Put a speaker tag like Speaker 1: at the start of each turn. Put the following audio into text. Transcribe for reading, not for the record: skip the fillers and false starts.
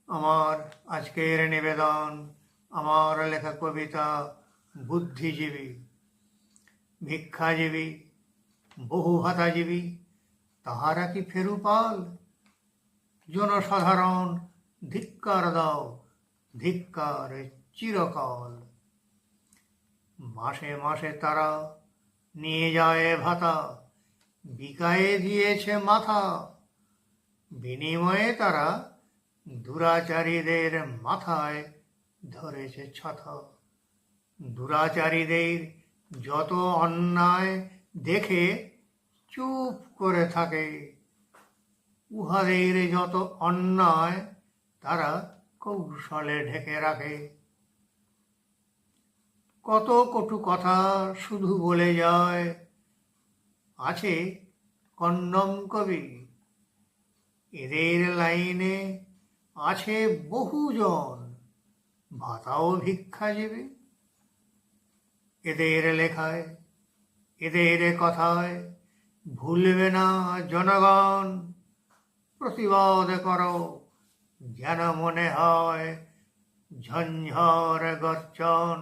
Speaker 1: আমার আজকের নিবেদন আমার লেখা কবিতা বুদ্ধিজীবী, ভিক্ষাজীবী, বহু ভাতাজীবী, তাহারা কি ফেরু পাল? জনসাধারণ ধিক্কার দাও, ধিক্কার চিরকাল। মাসে মাসে তারা নিয়ে যায় ভাতা, বিকায়ে দিয়েছে মাথা, বিনিময়ে তারা দুরাচারীদের মাথায় ধরেছে ছাতা। দুরাচারীদের যত অন্যায় দেখে চুপ করে থাকে, উহাদের যত অন্যায় তারা কৌশলে ঢেকে রাখে। কত কটু কথা শুধু বলে যায়, আছে কন্নম কবি, এদের লাইনে আছে বহুজন ভাতা ও ভিক্ষাজীবী। এদের লেখায়, এদের কথায় ভুলবে না জনগণ। প্রতিবাদ করো যেন মনে হয় ঝঞ্ঝার গর্জন।